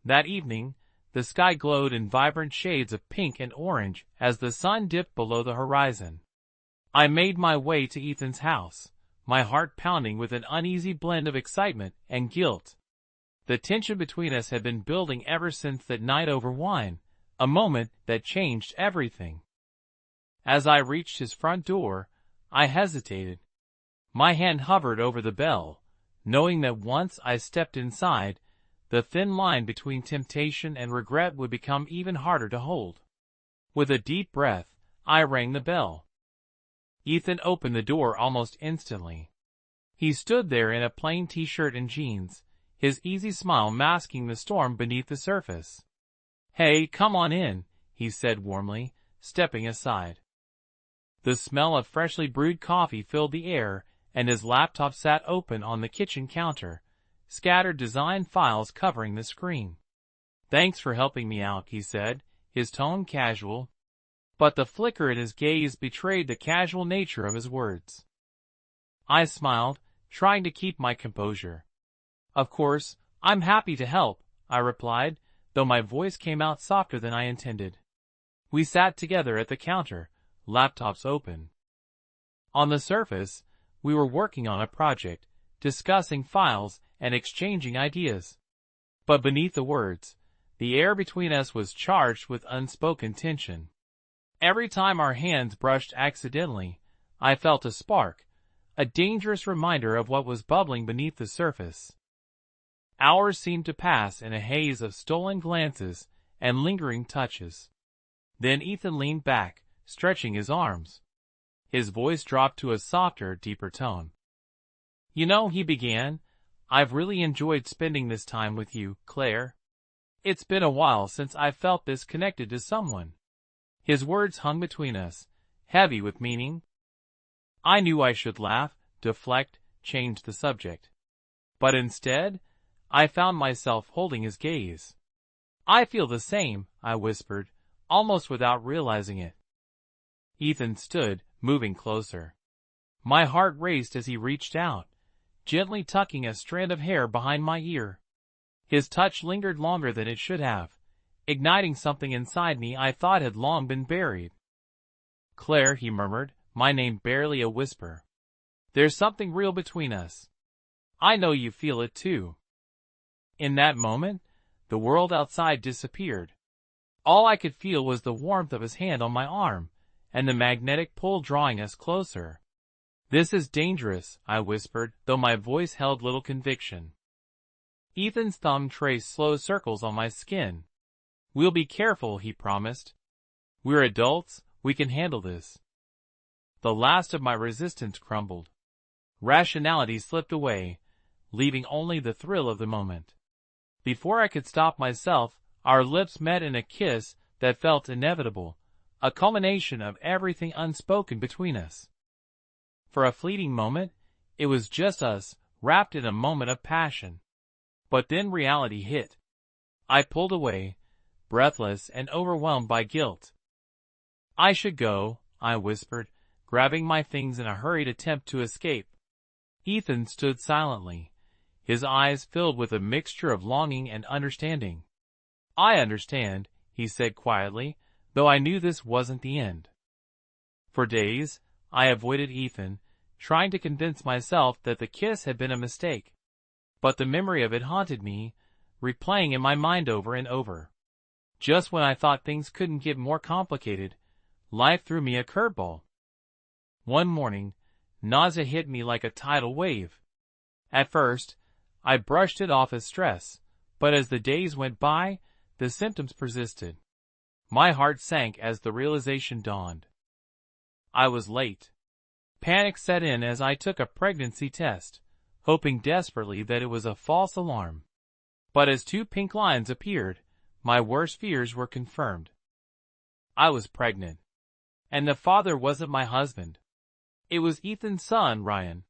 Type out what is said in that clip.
That evening, the sky glowed in vibrant shades of pink and orange as the sun dipped below the horizon. I made my way to Ethan's house, my heart pounding with an uneasy blend of excitement and guilt. The tension between us had been building ever since that night over wine, a moment that changed everything. As I reached his front door, I hesitated. My hand hovered over the bell, knowing that once I stepped inside, the thin line between temptation and regret would become even harder to hold. With a deep breath, I rang the bell. Ethan opened the door almost instantly. He stood there in a plain t-shirt and jeans, his easy smile masking the storm beneath the surface. "Hey, come on in," he said warmly, stepping aside. The smell of freshly brewed coffee filled the air, and his laptop sat open on the kitchen counter, scattered design files covering the screen. "Thanks for helping me out," he said, his tone casual. But the flicker in his gaze betrayed the casual nature of his words. I smiled, trying to keep my composure. "Of course, I'm happy to help," I replied, though my voice came out softer than I intended. We sat together at the counter, laptops open. On the surface, we were working on a project, discussing files and exchanging ideas. But beneath the words, the air between us was charged with unspoken tension. Every time our hands brushed accidentally, I felt a spark, a dangerous reminder of what was bubbling beneath the surface. Hours seemed to pass in a haze of stolen glances and lingering touches. Then Ethan leaned back, stretching his arms. His voice dropped to a softer, deeper tone. "You know," he began, "I've really enjoyed spending this time with you, Claire. It's been a while since I've felt this connected to someone." His words hung between us, heavy with meaning. I knew I should laugh, deflect, change the subject. But instead, I found myself holding his gaze. "I feel the same," I whispered, almost without realizing it. Ethan stood, moving closer. My heart raced as he reached out, gently tucking a strand of hair behind my ear. His touch lingered longer than it should have, igniting something inside me I thought had long been buried. "Claire," he murmured, my name barely a whisper. "There's something real between us. I know you feel it too." In that moment, the world outside disappeared. All I could feel was the warmth of his hand on my arm, and the magnetic pull drawing us closer. "This is dangerous," I whispered, though my voice held little conviction. Ethan's thumb traced slow circles on my skin. "We'll be careful," he promised. "We're adults, we can handle this." The last of my resistance crumbled. Rationality slipped away, leaving only the thrill of the moment. Before I could stop myself, our lips met in a kiss that felt inevitable, a culmination of everything unspoken between us. For a fleeting moment, it was just us, wrapped in a moment of passion. But then reality hit. I pulled away, breathless and overwhelmed by guilt. "I should go," I whispered, grabbing my things in a hurried attempt to escape. Ethan stood silently, his eyes filled with a mixture of longing and understanding. "I understand," he said quietly, though I knew this wasn't the end. For days, I avoided Ethan, trying to convince myself that the kiss had been a mistake. But the memory of it haunted me, replaying in my mind over and over. Just when I thought things couldn't get more complicated, life threw me a curveball. One morning, nausea hit me like a tidal wave. At first, I brushed it off as stress, but as the days went by, the symptoms persisted. My heart sank as the realization dawned. I was late. Panic set in as I took a pregnancy test, hoping desperately that it was a false alarm. But as 2 pink lines appeared, my worst fears were confirmed. I was pregnant. And the father wasn't my husband. It was Ethan's son, Ryan.